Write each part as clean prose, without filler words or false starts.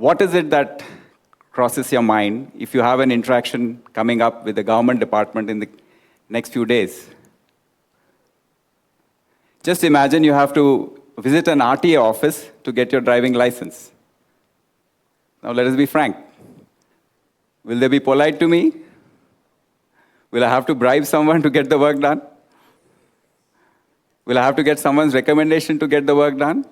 What is it that crosses your mind if you have an interaction coming up with the government department in the next few days? Just imagine you have to visit an RTA office to get your driving license. Now let us be frank. Will they be polite to me? Will I have to bribe someone to get the work done? Will I have to get someone's recommendation to get the work done?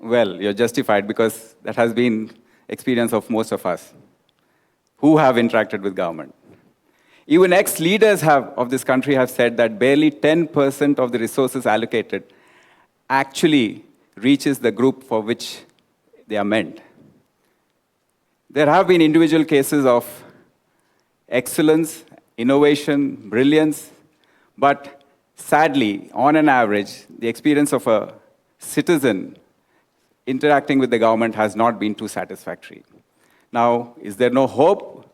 Well, you're justified because that has been experience of most of us who have interacted with government. Even ex-leaders of this country have said that barely 10% of the resources allocated actually reaches the group for which they are meant. There have been individual cases of excellence, innovation, brilliance, but sadly, on an average, the experience of a citizen interacting with the government has not been too satisfactory. Now, is there no hope?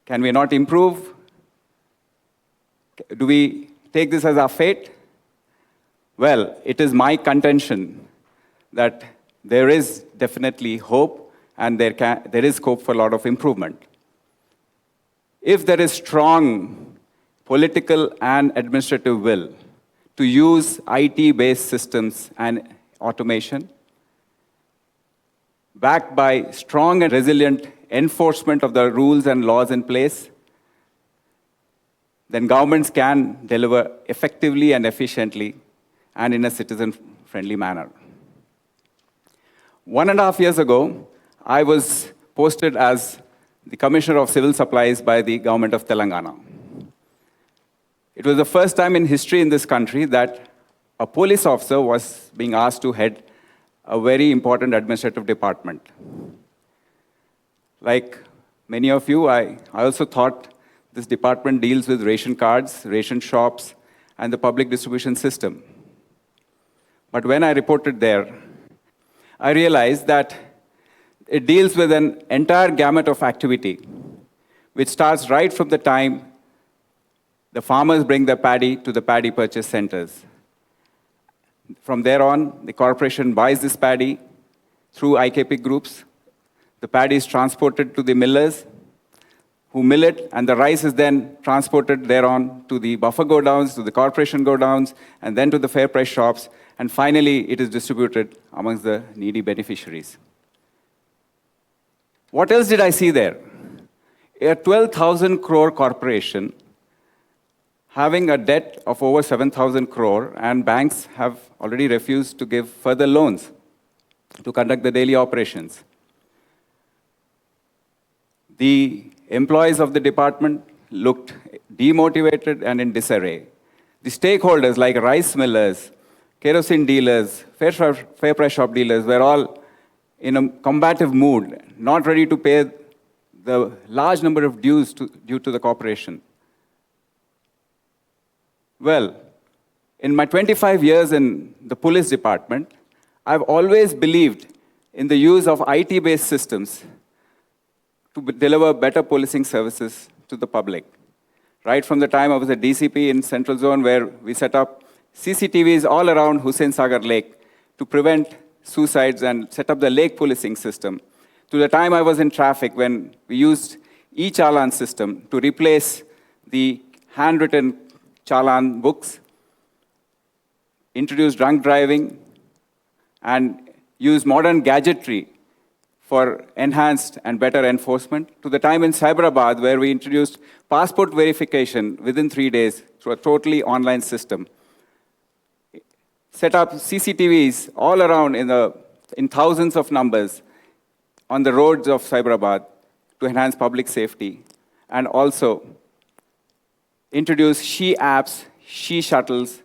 Can we not improve? Do we take this as our fate? Well, it is my contention that there is definitely hope and there is scope for a lot of improvement. If there is strong political and administrative will to use IT-based systems and automation, backed by strong and resilient enforcement of the rules and laws in place, then governments can deliver effectively and efficiently and in a citizen-friendly manner. 1.5 years ago, I was posted as the Commissioner of Civil Supplies by the government of Telangana. It was the first time in history in this country that a police officer was being asked to head a very important administrative department. Like many of you, I also thought this department deals with ration cards, ration shops, and the public distribution system. But when I reported there, I realized that it deals with an entire gamut of activity, which starts right from the time the farmers bring their paddy to the paddy purchase centers. From there on, the corporation buys this paddy through IKP groups. The paddy is transported to the millers who mill it, and the rice is then transported thereon to the buffer godowns, to the corporation godowns, and then to the fair price shops, and finally it is distributed amongst the needy beneficiaries. What else did I see there? A 12,000 crore corporation having a debt of over 7,000 crore, and banks have already refused to give further loans to conduct the daily operations. The employees of the department looked demotivated and in disarray. The stakeholders like rice millers, kerosene dealers, fair price shop dealers were all in a combative mood, not ready to pay the large number of dues due to the corporation. Well, in my 25 years in the police department, I've always believed in the use of IT-based systems to deliver better policing services to the public. Right from the time I was a DCP in Central Zone, where we set up CCTVS all around Hussain Sagar Lake to prevent suicides and set up the lake policing system, to the time I was in traffic when we used e-challan system to replace the handwritten challan books, introduced drunk driving, and used modern gadgetry for enhanced and better enforcement, to the time in Cyberabad where we introduced passport verification within 3 days through a totally online system. Set up CCTVs all around in thousands of numbers on the roads of Cyberabad to enhance public safety, and also introduce she-apps, she-shuttles,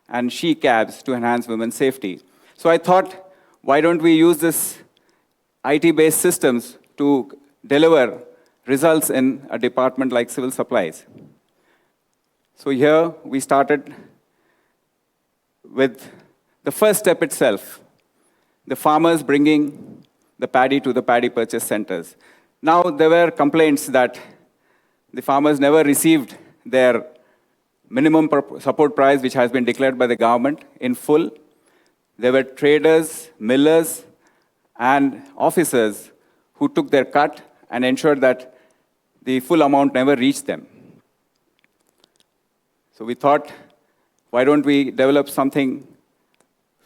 and she-cabs to enhance women's safety. So I thought, why don't we use this IT-based systems to deliver results in a department like civil supplies? So here we started with the first step itself, the farmers bringing the paddy to the paddy purchase centers. Now, there were complaints that the farmers never received their minimum support price, which has been declared by the government, in full. There were traders, millers, and officers who took their cut and ensured that the full amount never reached them. So we thought, why don't we develop something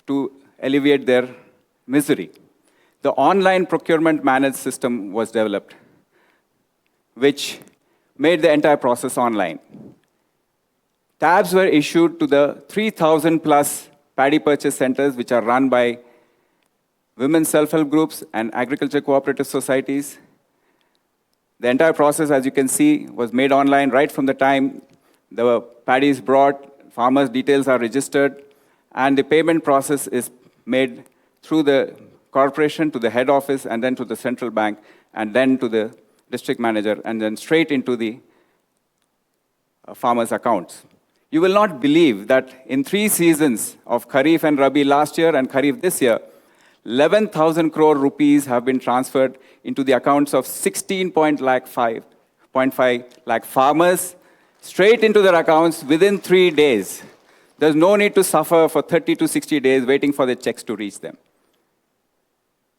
to alleviate their misery? The online procurement managed system was developed, which made the entire process online. Tabs were issued to the 3,000 plus paddy purchase centers, which are run by women's self-help groups and agriculture cooperative societies. The entire process, as you can see, was made online right from the time the paddy is brought, farmers' details are registered, and the payment process is made through the corporation to the head office, and then to the central bank, and then to the district manager, and then straight into the farmers' accounts. You will not believe that in 3 seasons of Kharif and Rabi last year and Kharif this year, 11,000 crore rupees have been transferred into the accounts of 16.5 lakh farmers, straight into their accounts within 3 days. There's no need to suffer for 30 to 60 days waiting for the checks to reach them.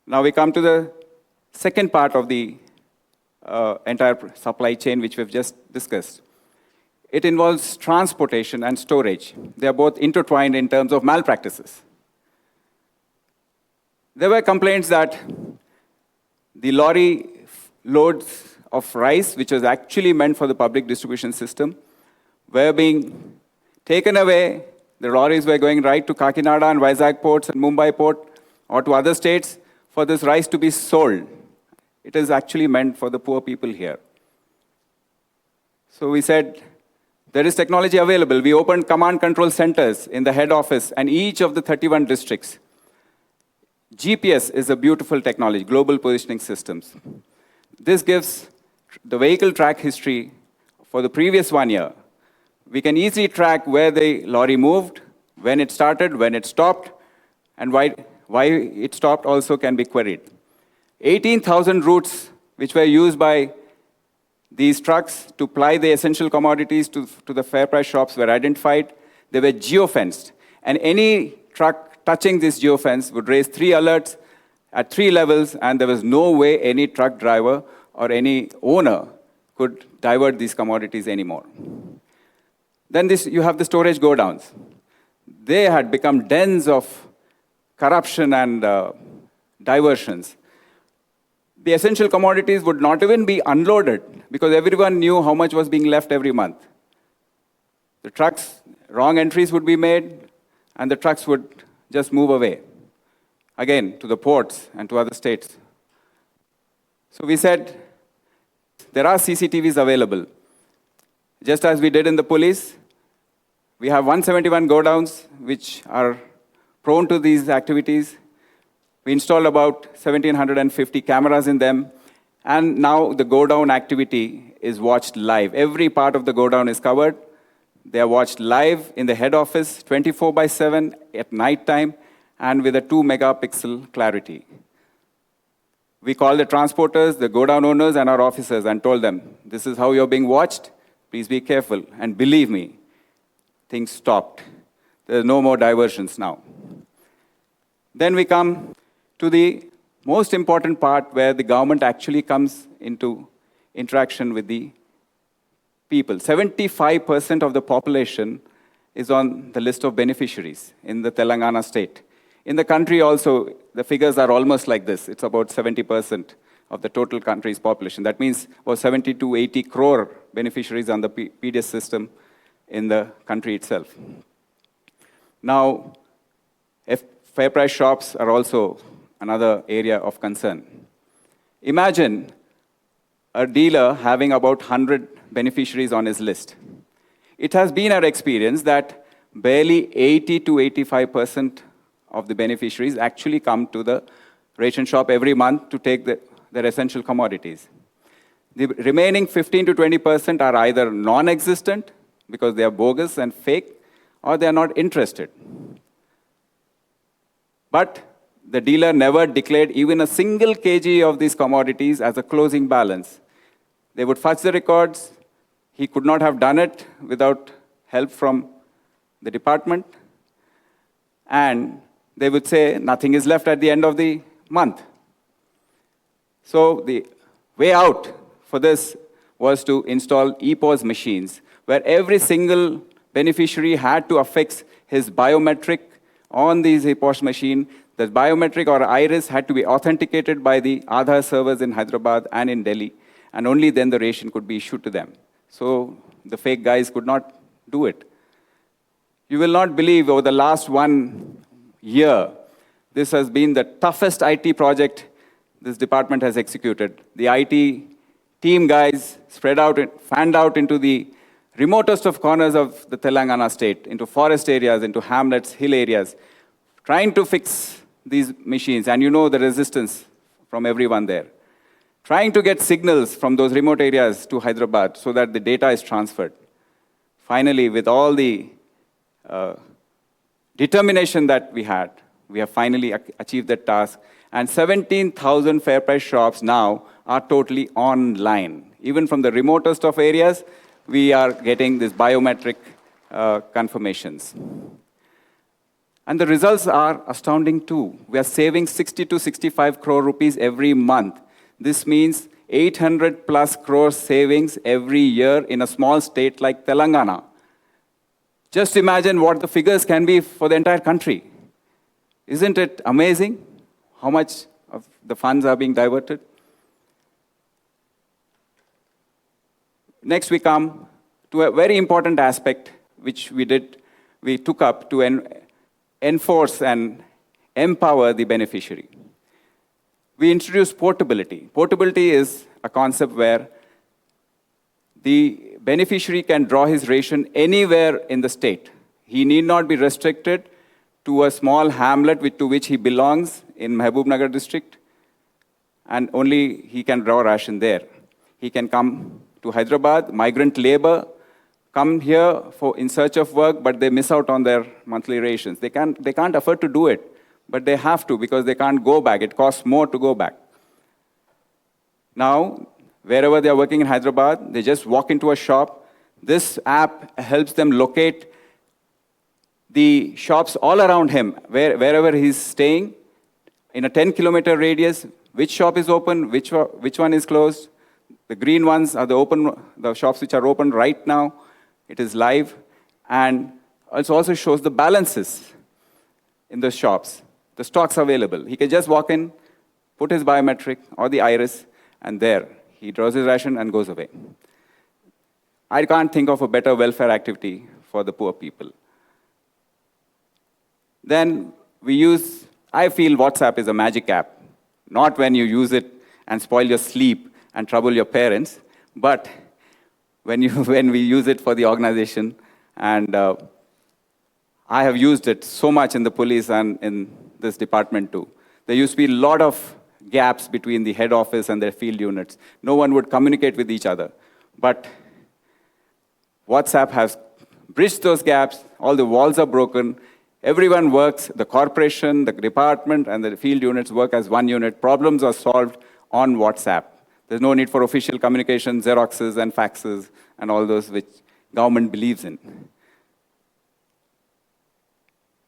Now we come to the second part of the entire supply chain, which we've just discussed. It involves transportation and storage. They are both intertwined in terms of malpractices. There were complaints that the lorry loads of rice, which was actually meant for the public distribution system, were being taken away. The lorries were going right to Kakinada and Vizag ports and Mumbai port or to other states for this rice to be sold. It is actually meant for the poor people here. So we said, there is technology available. We opened command control centers in the head office and each of the 31 districts. GPS is a beautiful technology, global positioning systems. This gives the vehicle track history for the previous 1 year. We can easily track where the lorry moved, when it started, when it stopped, and why it stopped also can be queried. 18,000 routes which were used by these trucks to ply the essential commodities to the fair price shops were identified. They were geofenced. And any truck touching this geofence would raise 3 alerts at 3 levels, and there was no way any truck driver or any owner could divert these commodities anymore. Then you have the storage godowns. They had become dens of corruption and diversions. The essential commodities would not even be unloaded because everyone knew how much was being left every month. The trucks, wrong entries would be made, and the trucks would just move away, again, to the ports and to other states. So we said, there are CCTVs available. Just as we did in the police, we have 171 godowns which are prone to these activities. We installed about 1,750 cameras in them, and now the godown activity is watched live. Every part of the godown is covered. They are watched live in the head office, 24/7 at night time, and with a 2-megapixel clarity. We called the transporters, the godown owners, and our officers and told them, this is how you're being watched. Please be careful. And believe me, things stopped. There's no more diversions now. Then we come to the most important part where the government actually comes into interaction with the people. 75% of the population is on the list of beneficiaries in the Telangana state. In the country also, the figures are almost like this. It's about 70% of the total country's population. That means about 70 to 80 crore beneficiaries on the PDS system in the country itself. Now, fair price shops are also another area of concern. Imagine a dealer having about 100 beneficiaries on his list. It has been our experience that barely 80 to 85% of the beneficiaries actually come to the ration shop every month to take their essential commodities. The remaining 15 to 20% are either non-existent because they are bogus and fake, or they are not interested. But the dealer never declared even a single kg of these commodities as a closing balance. They would fetch the records. He could not have done it without help from the department. And they would say nothing is left at the end of the month. So the way out for this was to install EPOS machines, where every single beneficiary had to affix his biometric on these EPOS machine. The biometric or iris had to be authenticated by the Aadhaar servers in Hyderabad and in Delhi, and only then the ration could be issued to them. So the fake guys could not do it. You will not believe, over the last 1 year, this has been the toughest IT project this department has executed. The IT team guys fanned out into the remotest of corners of the Telangana state, into forest areas, into hamlets, hill areas, trying to fix these machines. And you know the resistance from everyone there. Trying to get signals from those remote areas to Hyderabad so that the data is transferred. Finally, with all the determination that we had, we have finally achieved that task. And 17,000 fair price shops now are totally online. Even from the remotest of areas, we are getting these biometric confirmations. And the results are astounding too. We are saving 60 to 65 crore rupees every month. This means 800 plus crore savings every year in a small state like Telangana. Just imagine what the figures can be for the entire country. Isn't it amazing how much of the funds are being diverted? Next, we come to a very important aspect which we took up to enforce and empower the beneficiary. We introduced portability. Portability is a concept where the beneficiary can draw his ration anywhere in the state. He need not be restricted to a small hamlet to which he belongs in Mahbubnagar district, and only he can draw ration there. He can come to Hyderabad, migrant labor, come here in search of work, but they miss out on their monthly rations. They can't afford to do it, but they have to because they can't go back. It costs more to go back. Now, wherever they are working in Hyderabad, they just walk into a shop. This app helps them locate the shops all around him, wherever he's staying, in a 10-kilometer radius, which shop is open, which one is closed. The green ones are the shops which are open right now. It is live, and it also shows the balances in the shops, the stocks available. He can just walk in, put his biometric or the iris, and there, he draws his ration and goes away. I can't think of a better welfare activity for the poor people. Then I feel WhatsApp is a magic app. Not when you use it and spoil your sleep and trouble your parents, but when we use it for the organization. And I have used it so much in the police and in this department too. There used to be a lot of gaps between the head office and their field units. No one would communicate with each other. But WhatsApp has bridged those gaps. All the walls are broken. Everyone works, the corporation, the department, and the field units work as one unit. Problems are solved on WhatsApp. There's no need for official communication, Xeroxes and faxes, and all those which government believes in.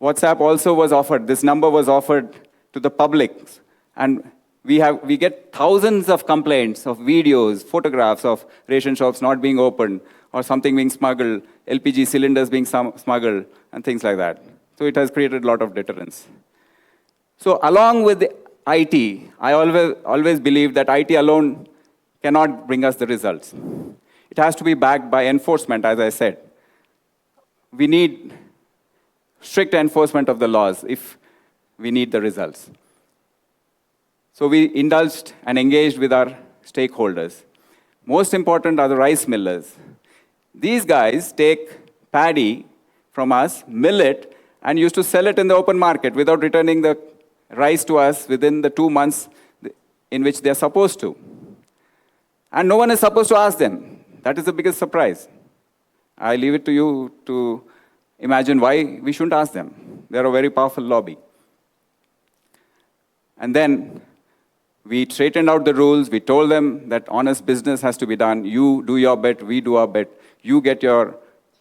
WhatsApp also was offered, this number was offered to the public, and we get thousands of complaints of videos, photographs of ration shops not being opened, or something being smuggled, LPG cylinders being smuggled, and things like that. So it has created a lot of deterrence. So along with the IT, I always believe that IT alone cannot bring us the results. It has to be backed by enforcement, as I said. We need strict enforcement of the laws if we need the results. So we indulged and engaged with our stakeholders. Most important are the rice millers. These guys take paddy from us, mill it, and used to sell it in the open market without returning the rice to us within the 2 months in which they're supposed to. And no one is supposed to ask them. That is the biggest surprise. I leave it to you to imagine why we shouldn't ask them. They're a very powerful lobby. And then we straightened out the rules. We told them that honest business has to be done. You do your bit, we do our bit. You get your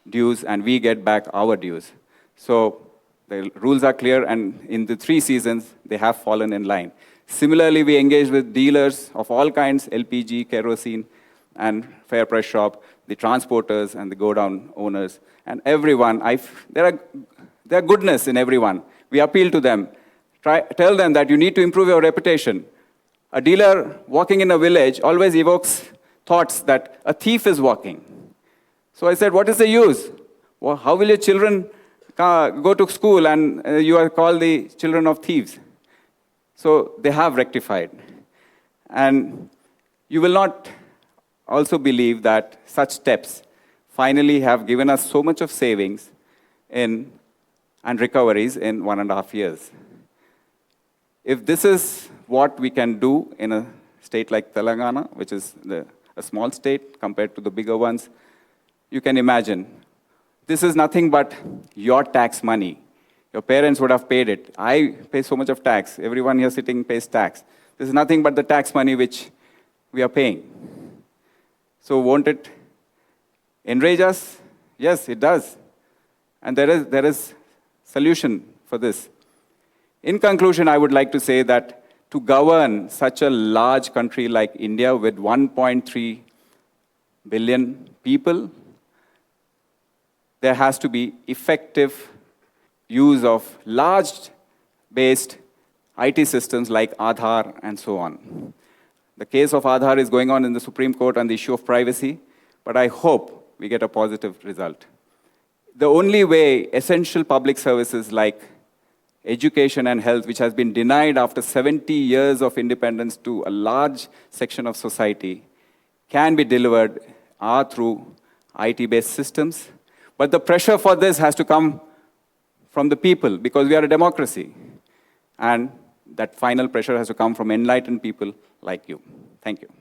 dues, and we get back our dues. So the rules are clear, and in the 3 seasons, they have fallen in line. Similarly, we engage with dealers of all kinds, LPG, kerosene, and fair price shop, the transporters and the godown owners, and everyone. There are goodness in everyone. We appeal to them. Tell them that you need to improve your reputation. A dealer walking in a village always evokes thoughts that a thief is walking. So I said, what is the use? Well, how will your children go to school and you are called the children of thieves? So they have rectified. And you will not also believe that such steps finally have given us so much of savings and recoveries in 1.5 years. If this is what we can do in a state like Telangana, which is a small state compared to the bigger ones, you can imagine. This is nothing but your tax money. Your parents would have paid it. I pay so much of tax. Everyone here sitting pays tax. This is nothing but the tax money which we are paying. So won't it enrage us? Yes, it does. And there is solution for this. In conclusion, I would like to say that to govern such a large country like India with 1.3 billion people, there has to be effective use of large-based IT systems like Aadhaar and so on. The case of Aadhaar is going on in the Supreme Court on the issue of privacy, but I hope we get a positive result. The only way essential public services like education and health, which has been denied after 70 years of independence to a large section of society, can be delivered are through IT-based systems. But the pressure for this has to come from the people, because we are a democracy. And that final pressure has to come from enlightened people like you. Thank you.